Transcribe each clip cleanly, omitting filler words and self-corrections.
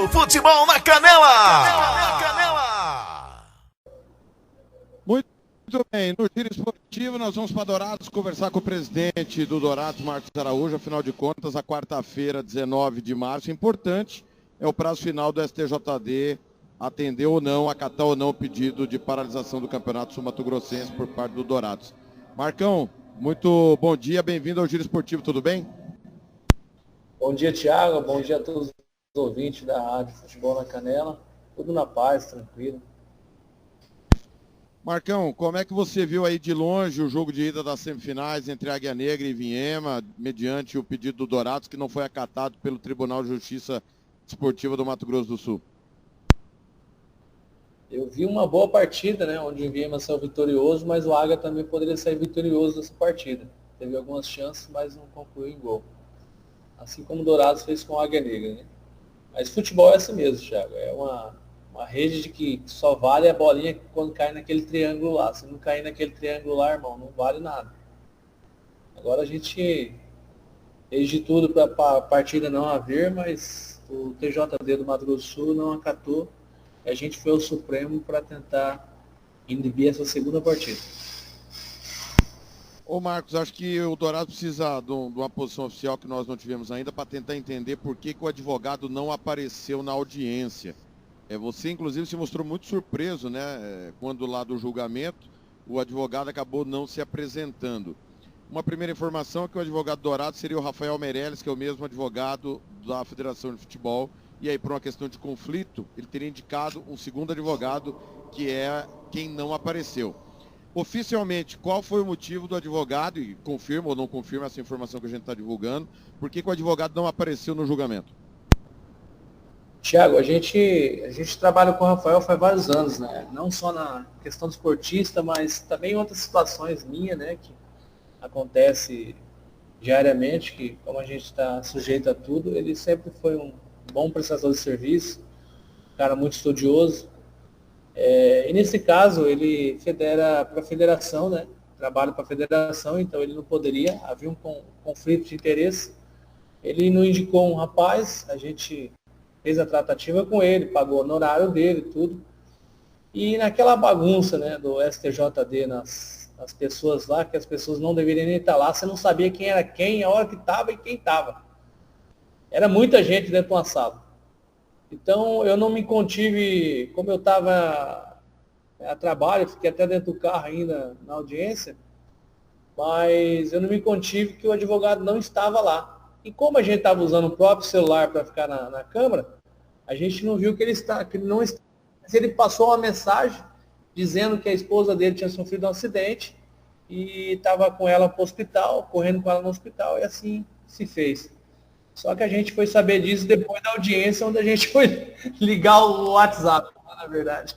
Futebol na Canela. Muito bem, no Giro Esportivo nós vamos para Dourados conversar com o presidente do Dourados, Marcos Araújo. Afinal de contas, a quarta-feira, 19 de março, importante, é o prazo final do STJD atender ou não, acatar ou não o pedido de paralisação do Campeonato Sul-Mato-Grossense por parte do Dourados. Marcão, muito bom dia, bem-vindo ao Giro Esportivo, tudo bem? Bom dia, Thiago. Bom dia a todos os ouvintes da Rádio Futebol na Canela. Tudo na paz, tranquilo. Marcão, como é que você viu aí de longe o jogo de ida das semifinais entre Águia Negra e Vinhema, mediante o pedido do Dourados, que não foi acatado pelo Tribunal de Justiça Esportiva do Mato Grosso do Sul? Eu vi uma boa partida, né, onde o Vinhema saiu vitorioso, mas o Águia também poderia sair vitorioso dessa partida. Teve algumas chances, mas não concluiu em gol. Assim como o Dourados fez com a Águia Negra, né? Mas futebol é assim mesmo, Thiago. É uma rede de que só vale a bolinha quando cai naquele triângulo lá. Se não cair naquele triângulo lá, irmão, não vale nada. Agora a gente fez de tudo para a partida não haver, mas o TJD do Mato Grosso do Sul não acatou. E a gente foi ao Supremo para tentar inibir essa segunda partida. Ô Marcos, acho que o Dourado precisa de uma posição oficial que nós não tivemos ainda para tentar entender por que o advogado não apareceu na audiência. Você, inclusive, se mostrou muito surpreso, né? Quando lá do julgamento, o advogado acabou não se apresentando. Uma primeira informação é que o advogado Dourado seria o Rafael Meirelles, que é o mesmo advogado da Federação de Futebol. E aí, por uma questão de conflito, ele teria indicado um segundo advogado, que é quem não apareceu. Oficialmente, qual foi o motivo do advogado, e confirma ou não confirma essa informação que a gente está divulgando, por que o advogado não apareceu no julgamento? Tiago, a gente trabalha com o Rafael faz vários anos, né? Não só na questão do esportista, mas também em outras situações minhas, né? Que acontece diariamente, que como a gente está sujeito a tudo, ele sempre foi um bom prestador de serviço, um cara muito estudioso. E nesse caso, ele federa para a federação, né? Trabalha para a federação, então ele não poderia, havia um conflito de interesse. Ele não indicou um rapaz, a gente fez a tratativa com ele, pagou o honorário dele, tudo. E naquela bagunça, né, do STJD nas pessoas lá, que as pessoas não deveriam nem estar lá, você não sabia quem era quem, a hora que estava e quem estava. Era muita gente dentro de uma sala. Então, eu não me contive, como eu estava a trabalho, fiquei até dentro do carro ainda na audiência, mas eu não me contive que o advogado não estava lá. E como a gente estava usando o próprio celular para ficar na câmara, a gente não viu que ele não está. Ele passou uma mensagem dizendo que a esposa dele tinha sofrido um acidente e estava com ela para o hospital, correndo com ela no hospital, e assim se fez. Só que a gente foi saber disso depois da audiência, onde a gente foi ligar o WhatsApp, na verdade.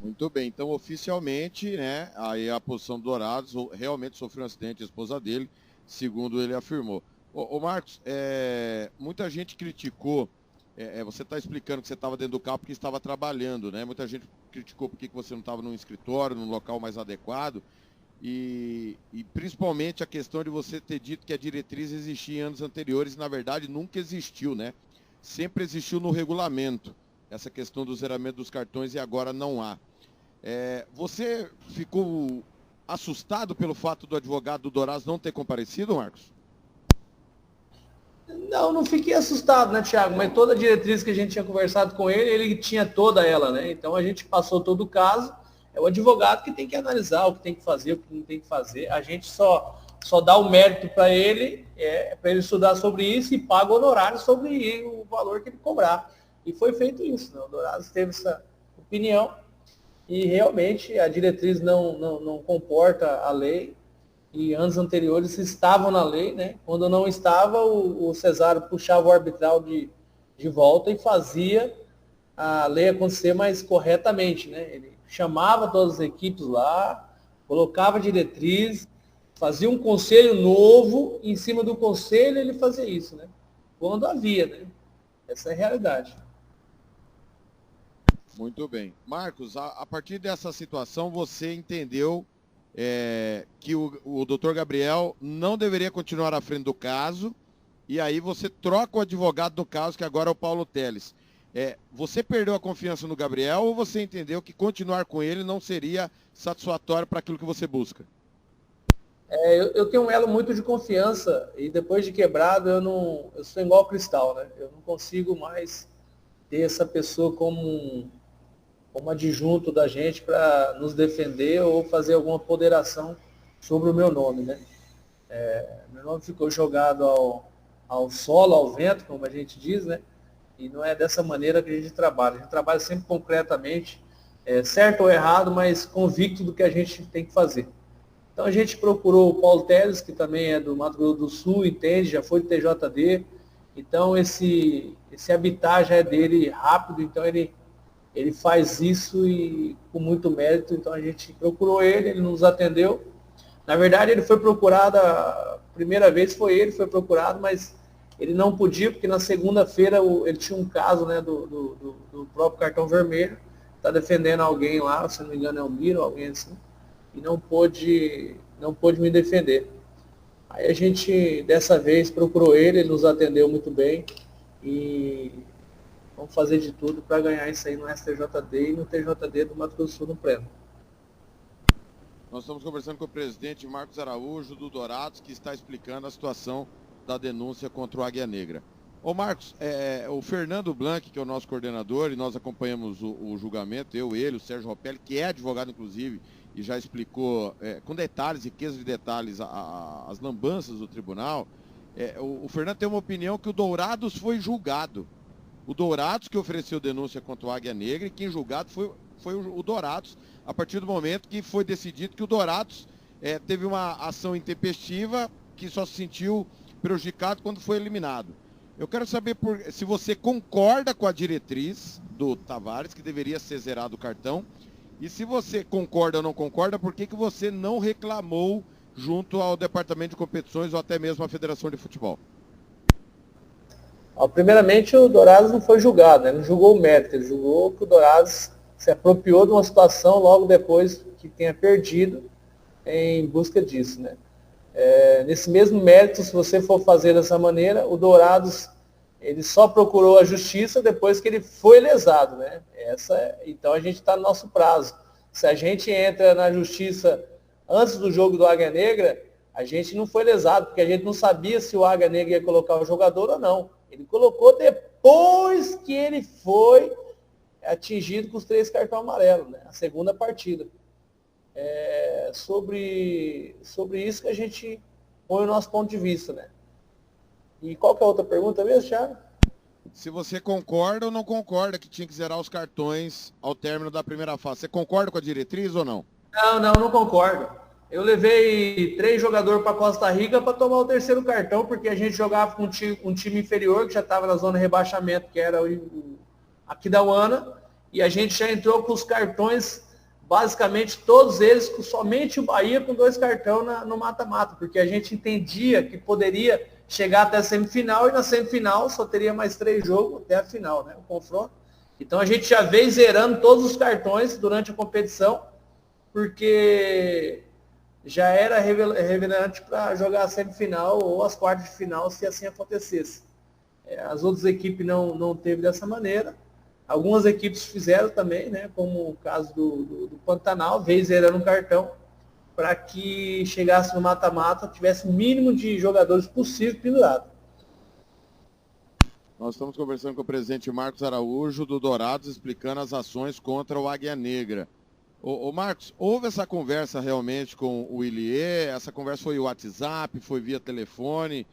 Muito bem, então oficialmente, né, aí a posição do Dourados realmente sofreu um acidente, a esposa dele, segundo ele afirmou. Ô Marcos, muita gente criticou, você está explicando que você estava dentro do carro porque estava trabalhando, né? Muita gente criticou porque você não estava num escritório, num local mais adequado, e principalmente a questão de você ter dito que a diretriz existia em anos anteriores e na verdade nunca existiu, né? Sempre existiu no regulamento, essa questão do zeramento dos cartões e agora não há. Você ficou assustado pelo fato do advogado do Dourados não ter comparecido, Marcos? Não fiquei assustado, né, Thiago? Mas toda a diretriz que a gente tinha conversado com ele, ele tinha toda ela, né? Então a gente passou todo o caso. É o advogado que tem que analisar o que tem que fazer, o que não tem que fazer. A gente só dá o mérito para ele estudar sobre isso e paga o honorário sobre o valor que ele cobrar. E foi feito isso, né? O Dourados teve essa opinião e realmente a diretriz não comporta a lei. E anos anteriores estavam na lei, né? Quando não estava, o Cesário puxava o arbitral de volta e fazia a lei acontecer mais corretamente, né? Ele chamava todas as equipes lá, colocava diretriz, fazia um conselho novo, e em cima do conselho ele fazia isso, né? Quando havia, né? Essa é a realidade. Muito bem. Marcos, a partir dessa situação, você entendeu que o doutor Gabriel não deveria continuar à frente do caso e aí você troca o advogado do caso, que agora é o Paulo Teles. Você perdeu a confiança no Gabriel ou você entendeu que continuar com ele não seria satisfatório para aquilo que você busca? Eu tenho um elo muito de confiança e depois de quebrado eu sou igual ao Cristal, né? Eu não consigo mais ter essa pessoa como adjunto da gente para nos defender ou fazer alguma ponderação sobre o meu nome, né? Meu nome ficou jogado ao solo, ao vento, como a gente diz, né? E não é dessa maneira que a gente trabalha. A gente trabalha sempre concretamente, certo ou errado, mas convicto do que a gente tem que fazer. Então a gente procurou o Paulo Teles, que também é do Mato Grosso do Sul, entende, já foi do TJD. Então esse habitat já é dele rápido, então ele faz isso e com muito mérito. Então a gente procurou ele nos atendeu. Na verdade ele foi procurado, a primeira vez foi procurado, mas ele não podia, porque na segunda-feira ele tinha um caso, né, do próprio cartão vermelho, está defendendo alguém lá, se não me engano é o Miro, alguém assim, e não pôde me defender. Aí a gente, dessa vez, procurou ele nos atendeu muito bem e vamos fazer de tudo para ganhar isso aí no STJD e no TJD do Mato Grosso do Sul no pleno. Nós estamos conversando com o presidente Marcos Araújo do Dourados, que está explicando a situação da denúncia contra o Águia Negra. Ô Marcos, o Fernando Blanc, que é o nosso coordenador, e nós acompanhamos o julgamento, ele, o Sérgio Ropelli, que é advogado inclusive, e já explicou com detalhes, riqueza de detalhes, as lambanças do tribunal. O Fernando tem uma opinião que o Dourados foi julgado. O Dourados que ofereceu denúncia contra o Águia Negra, e quem julgado foi o Dourados, a partir do momento que foi decidido que o Dourados teve uma ação intempestiva que só se sentiu prejudicado quando foi eliminado. Eu quero saber se você concorda com a diretriz do Tavares, que deveria ser zerado o cartão, e se você concorda ou não concorda, por que você não reclamou junto ao Departamento de Competições ou até mesmo à Federação de Futebol? Primeiramente, o Dourados não foi julgado, né? Ele não julgou o mérito, ele julgou que o Dourados se apropriou de uma situação logo depois que tenha perdido em busca disso, né? Nesse mesmo mérito, se você for fazer dessa maneira, o Dourados ele só procurou a justiça depois que ele foi lesado, né? Então a gente está no nosso prazo. Se a gente entra na justiça antes do jogo do Águia Negra, a gente não foi lesado, porque a gente não sabia se o Águia Negra ia colocar o jogador ou não. Ele colocou depois que ele foi atingido com os 3 cartões amarelos, né? A segunda partida. Sobre isso que a gente põe o nosso ponto de vista, né? E qual que é a outra pergunta mesmo, Thiago? Se você concorda ou não concorda que tinha que zerar os cartões ao término da primeira fase. Você concorda com a diretriz ou não? Não concordo. Eu levei 3 jogadores para Costa Rica para tomar o 3º cartão, porque a gente jogava com um time inferior, que já estava na zona de rebaixamento, que era o Aquidauana, e a gente já entrou com os cartões, basicamente todos eles, somente o Bahia com 2 cartões no mata-mata, porque a gente entendia que poderia chegar até a semifinal, e na semifinal só teria mais 3 jogos até a final, né, o confronto. Então a gente já veio zerando todos os cartões durante a competição, porque já era revelante para jogar a semifinal ou as quartas de final, se assim acontecesse. As outras equipes não teve dessa maneira. Algumas equipes fizeram também, né, como o caso do Pantanal, veio zerando um cartão para que chegasse no mata-mata, tivesse o mínimo de jogadores possível pendurado. Nós estamos conversando com o presidente Marcos Araújo do Dourados, explicando as ações contra o Águia Negra. Ô Marcos, houve essa conversa realmente com o Ilie? Essa conversa foi WhatsApp, foi via telefone?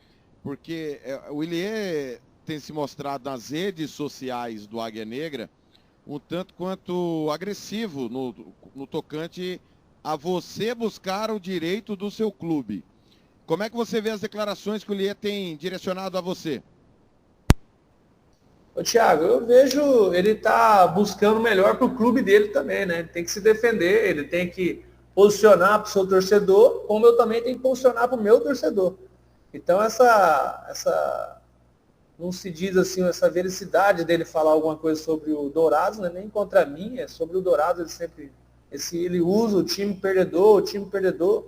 Porque o Ilie tem se mostrado nas redes sociais do Águia Negra um tanto quanto agressivo no tocante a você buscar o direito do seu clube. Como é que você vê as declarações que o Ilie tem direcionado a você? Ô, Thiago, eu vejo ele está buscando o melhor para o clube dele também, né? Ele tem que se defender, ele tem que posicionar para o seu torcedor, como eu também tenho que posicionar para o meu torcedor. Então não se diz assim, essa veracidade dele falar alguma coisa sobre o Dourados, né? Nem contra mim, é sobre o Dourados, ele usa o time perdedor,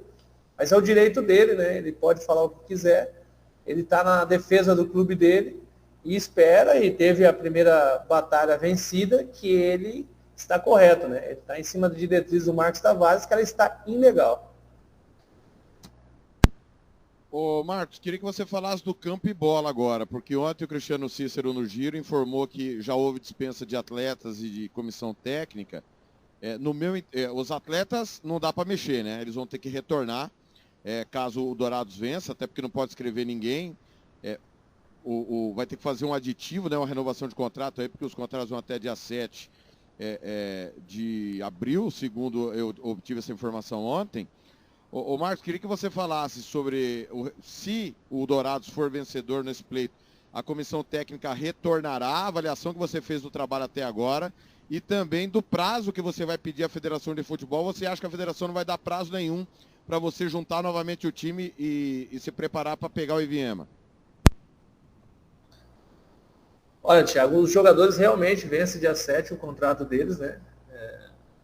mas é o direito dele, né? Ele pode falar o que quiser. ele está na defesa do clube dele e espera, e teve a primeira batalha vencida, que ele está correto, né? Ele está em cima da diretriz do Marcos Tavares, que ela está ilegal. Ô Marcos, queria que você falasse do campo e bola agora, porque ontem o Cristiano Cícero no Giro informou que já houve dispensa de atletas e de comissão técnica. Os atletas não dá para mexer, né? Eles vão ter que retornar caso o Dourados vença, até porque não pode escrever ninguém. Vai ter que fazer um aditivo, né? Uma renovação de contrato aí, porque os contratos vão até dia 7 de abril, segundo eu obtive essa informação ontem. Ô Marcos, queria que você falasse sobre se o Dourados for vencedor nesse pleito, a comissão técnica retornará a avaliação que você fez do trabalho até agora e também do prazo que você vai pedir à Federação de Futebol. Você acha que a Federação não vai dar prazo nenhum para você juntar novamente o time e se preparar para pegar o Iviema? Olha, Thiago, os jogadores realmente vencem dia 7 o contrato deles, né?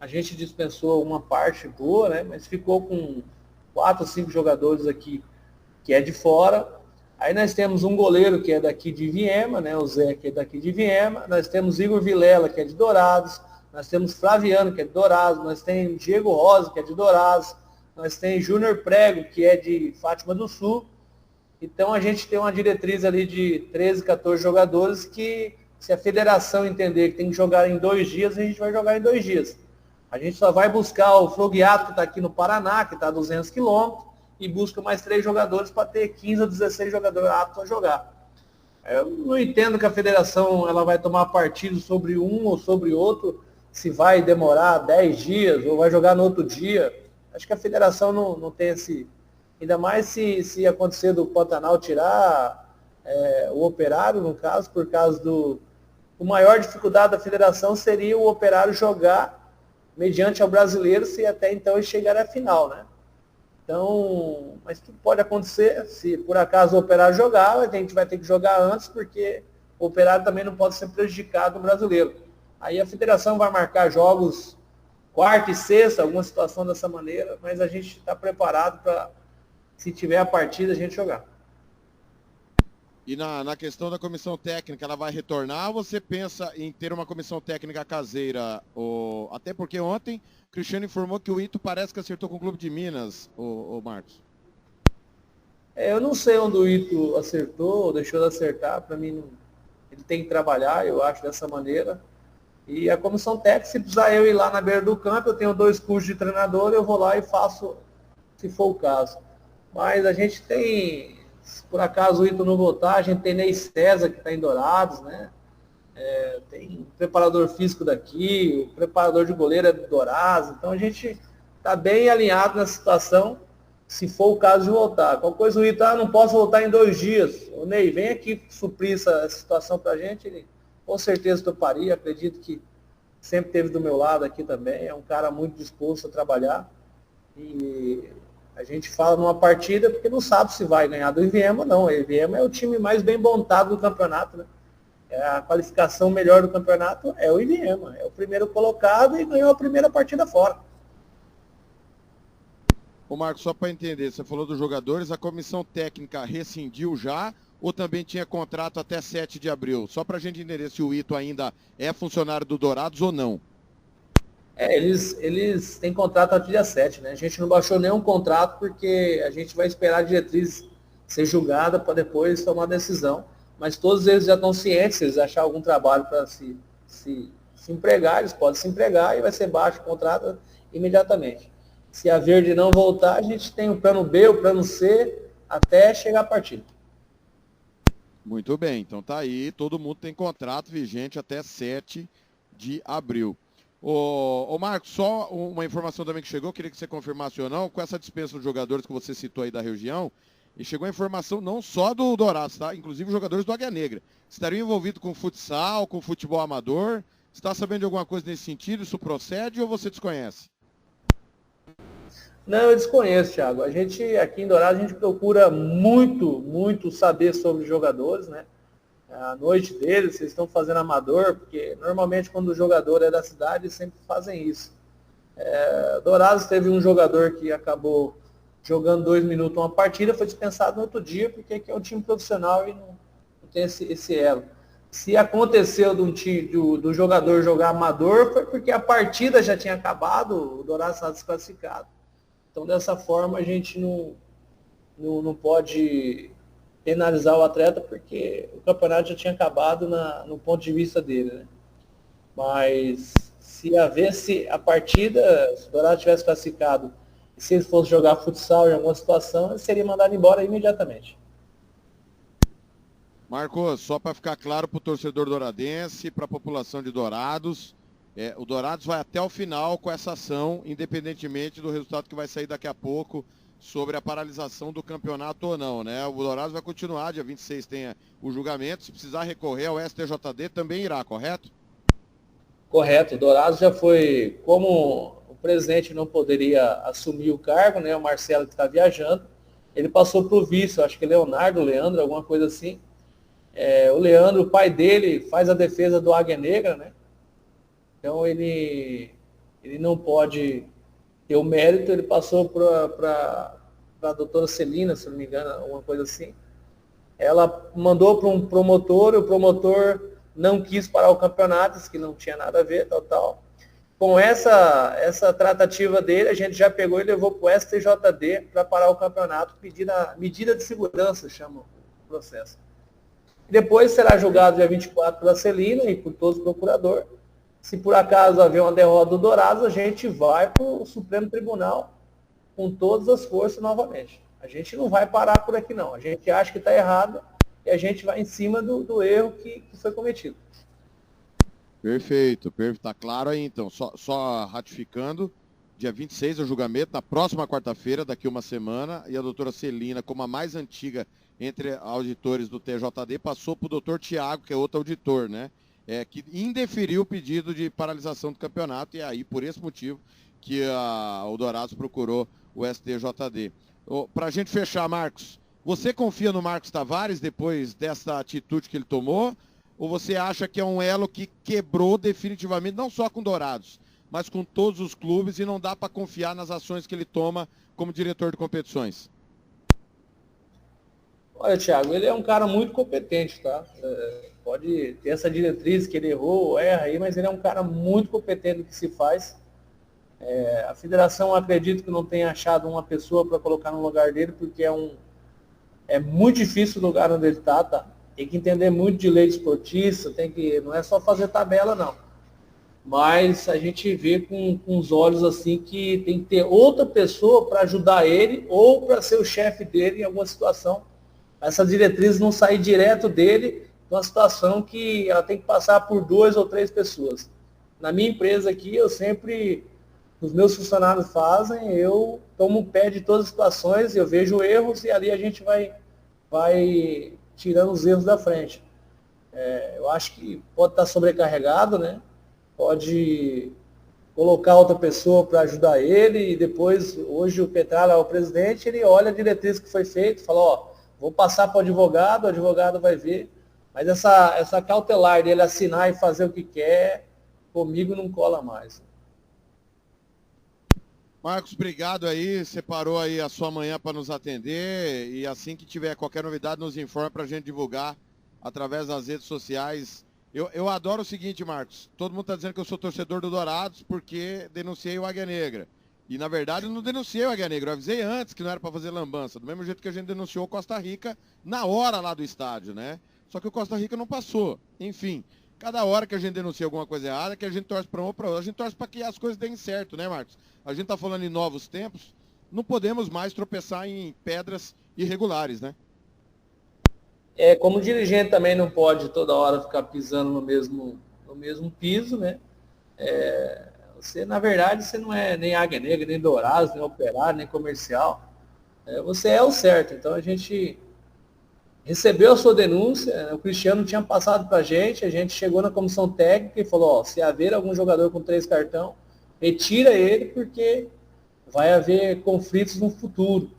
A gente dispensou uma parte boa, né? Mas ficou com 4 ou 5 jogadores aqui que é de fora. Aí nós temos um goleiro que é daqui de Viema, né? O Zé, que é daqui de Viema. Nós temos Igor Vilela, que é de Dourados. Nós temos Flaviano, que é de Dourados. Nós temos Diego Rosa, que é de Dourados. Nós temos Júnior Prego, que é de Fátima do Sul. Então a gente tem uma diretriz ali de 13, 14 jogadores que, se a federação entender que tem que jogar em 2 dias, a gente vai jogar em 2 dias. A gente só vai buscar o Floguiato, que está aqui no Paraná, que está a 200 quilômetros, e busca mais 3 jogadores para ter 15 ou 16 jogadores aptos a jogar. Eu não entendo que a federação ela vai tomar partido sobre um ou sobre outro, se vai demorar 10 dias ou vai jogar no outro dia. Acho que a federação não tem esse... Ainda mais se acontecer do Pantanal tirar o Operário, no caso, por causa do... A maior dificuldade da federação seria o Operário jogar mediante ao brasileiro, se até então ele chegar à final, né? Então, mas tudo pode acontecer, se por acaso o Operário jogar, a gente vai ter que jogar antes, porque o Operário também não pode ser prejudicado no brasileiro. Aí a federação vai marcar jogos quarta e sexta, alguma situação dessa maneira, mas a gente está preparado para, se tiver a partida, a gente jogar. E na questão da comissão técnica, ela vai retornar ou você pensa em ter uma comissão técnica caseira? Até porque ontem o Cristiano informou que o Ito parece que acertou com o Clube de Minas, o Marcos. Eu não sei onde o Ito acertou ou deixou de acertar, para mim ele tem que trabalhar, eu acho, dessa maneira. E a comissão técnica, se precisar eu ir lá na beira do campo, eu tenho 2 cursos de treinador, eu vou lá e faço, se for o caso. Mas a gente tem... Se por acaso o Ito não voltar, a gente tem Ney César, que está em Dourados, né? Tem preparador físico daqui, o preparador de goleiro é de Dourados. Então a gente está bem alinhado na situação, se for o caso de voltar. Qualquer coisa o Ito, não posso voltar em 2 dias. O Ney, vem aqui suprir essa situação para a gente. Ele com certeza toparia, acredito que sempre esteve do meu lado aqui também. É um cara muito disposto a trabalhar. E... a gente fala numa partida porque não sabe se vai ganhar do Iviema ou não. O Iviema é o time mais bem montado do campeonato, né? A qualificação melhor do campeonato é o Iviema. É o primeiro colocado e ganhou a primeira partida fora. Ô Marcos, só para entender, você falou dos jogadores, a comissão técnica rescindiu já ou também tinha contrato até 7 de abril? Só para a gente entender se o Ito ainda é funcionário do Dourados ou não. Eles têm contrato até dia 7, né? A gente não baixou nenhum contrato porque a gente vai esperar a diretriz ser julgada para depois tomar decisão. Mas todos eles já estão cientes, se eles acharem algum trabalho para se empregar, eles podem se empregar e vai ser baixo o contrato imediatamente. Se a Verde não voltar, a gente tem o plano B, o plano C, até chegar a partida. Muito bem, então tá aí, todo mundo tem contrato vigente até 7 de abril. Ô Marcos, só uma informação também que chegou, queria que você confirmasse ou não, com essa dispensa dos jogadores que você citou aí da região, e chegou a informação não só do Dourados, tá? Inclusive os jogadores do Águia Negra. Estariam envolvidos com futsal, com futebol amador? Você está sabendo de alguma coisa nesse sentido? Isso procede ou você desconhece? Não, eu desconheço, Thiago. A gente, aqui em Dourados, a gente procura muito saber sobre os jogadores, né? A noite deles, vocês estão fazendo amador, porque normalmente quando o jogador é da cidade, eles sempre fazem isso. Dourados teve um jogador que acabou jogando 2 minutos uma partida, foi dispensado no outro dia, porque aqui é um time profissional e não tem esse elo. Se aconteceu do jogador jogar amador, foi porque a partida já tinha acabado, o Dourados estava desclassificado. Então, dessa forma, a gente não pode penalizar o atleta, porque o campeonato já tinha acabado no ponto de vista dele, né? Mas se a partida, se o Dourado tivesse classificado, e se ele fosse jogar futsal em alguma situação, ele seria mandado embora imediatamente. Marcos, só para ficar claro para o torcedor douradense, para a população de Dourados, o Dourados vai até o final com essa ação, independentemente do resultado que vai sair daqui a pouco sobre a paralisação do campeonato ou não, né? O Dourados vai continuar, dia 26 tem o julgamento, se precisar recorrer ao STJD também irá, correto? Correto, o Dourados já foi, como o presidente não poderia assumir o cargo, né? O Marcelo que está viajando, ele passou para o vice, acho que Leandro, alguma coisa assim. O Leandro, o pai dele, faz a defesa do Águia Negra, né? Então ele não pode ter o mérito, ele passou para a doutora Celina, se não me engano, alguma coisa assim. Ela mandou para um promotor, o promotor não quis parar o campeonato, disse que não tinha nada a ver, tal. Com essa tratativa dele, a gente já pegou e levou para o STJD para parar o campeonato, medida de segurança, chama o processo. Depois será julgado dia 24 pela Celina e por todos os procuradores. Se por acaso haver uma derrota do Dourados, a gente vai para o Supremo Tribunal com todas as forças novamente. A gente não vai parar por aqui, não. A gente acha que está errado e a gente vai em cima do erro que foi cometido. Perfeito. Está claro aí, então. Só ratificando, dia 26 é o julgamento, na próxima quarta-feira, daqui uma semana, e a doutora Celina, como a mais antiga entre auditores do TJD, passou para o doutor Tiago, que é outro auditor, né? Que indeferiu o pedido de paralisação do campeonato, e aí, por esse motivo, que o Dourados procurou o STJD. Para a gente fechar, Marcos, você confia no Marcos Tavares depois dessa atitude que ele tomou? Ou você acha que é um elo que quebrou definitivamente, não só com Dourados, mas com todos os clubes, e não dá para confiar nas ações que ele toma como diretor de competições? Olha, Thiago, ele é um cara muito competente, tá? Pode ter essa diretriz que ele errou ou erra aí, mas ele é um cara muito competente no que se faz. A federação, acredito que não tenha achado uma pessoa para colocar no lugar dele, porque é muito difícil o lugar onde ele está, tá? Tem que entender muito de lei esportista, não é só fazer tabela, não. Mas a gente vê com os olhos assim que tem que ter outra pessoa para ajudar ele ou para ser o chefe dele em alguma situação. Essa diretriz não sair direto dele, uma situação que ela tem que passar por 2 ou 3 pessoas. Na minha empresa aqui, os meus funcionários fazem, eu tomo o pé de todas as situações, eu vejo erros e ali a gente vai tirando os erros da frente. Eu acho que pode estar sobrecarregado, né? Pode colocar outra pessoa para ajudar ele e depois, hoje o Petralha é o presidente, ele olha a diretriz que foi feita e fala, vou passar para o advogado vai ver. Mas essa cautelar dele assinar e fazer o que quer, comigo não cola mais. Marcos, obrigado aí, separou aí a sua manhã para nos atender, e assim que tiver qualquer novidade nos informa para a gente divulgar através das redes sociais. Eu adoro o seguinte, Marcos, todo mundo está dizendo que eu sou torcedor do Dourados porque denunciei o Águia Negra. E na verdade eu não denunciei o Águia Negra, eu avisei antes que não era para fazer lambança, do mesmo jeito que a gente denunciou o Costa Rica na hora lá do estádio, né? Só que o Costa Rica não passou. Enfim, cada hora que a gente denuncia alguma coisa errada, que a gente torce para um ou para outro, a gente torce para que as coisas deem certo, né, Marcos? A gente está falando em novos tempos, não podemos mais tropeçar em pedras irregulares, né? Como dirigente também não pode toda hora ficar pisando no mesmo piso, né? Na verdade, você não é nem Águia Negra, nem Dourados, nem Operário, nem Comercial. Você é o certo. Então a gente recebeu a sua denúncia, o Cristiano tinha passado para a gente chegou na comissão técnica e falou, se haver algum jogador com 3 cartões, retira ele porque vai haver conflitos no futuro.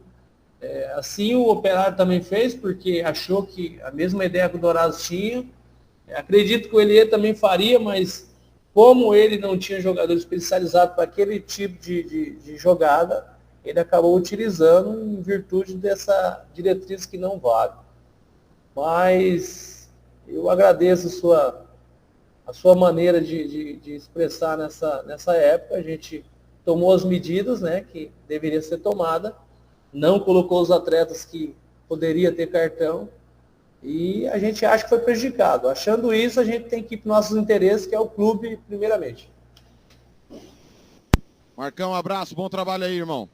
Assim o Operário também fez, porque achou que a mesma ideia que o Dourados tinha. Acredito que o Elie também faria, mas como ele não tinha jogador especializado para aquele tipo de jogada, ele acabou utilizando em virtude dessa diretriz que não vale. Mas eu agradeço a sua maneira de expressar nessa época. A gente tomou as medidas, né, que deveria ser tomada, não colocou os atletas que poderia ter cartão, e a gente acha que foi prejudicado. Achando isso, a gente tem que ir para os nossos interesses, que é o clube, primeiramente. Marcão, um abraço, bom trabalho aí, irmão.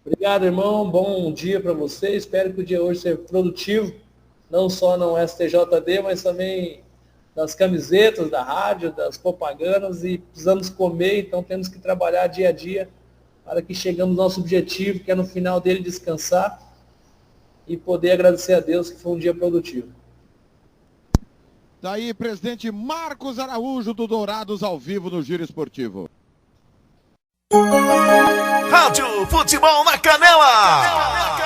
Obrigado, irmão. Bom dia para você. Espero que o dia hoje seja produtivo, não só no STJD, mas também das camisetas da rádio, das propagandas, e precisamos comer, então temos que trabalhar dia a dia para que chegamos ao nosso objetivo, que é no final dele descansar e poder agradecer a Deus que foi um dia produtivo. Daí, presidente Marcos Araújo do Dourados ao vivo no Giro Esportivo. Rádio Futebol na Canela.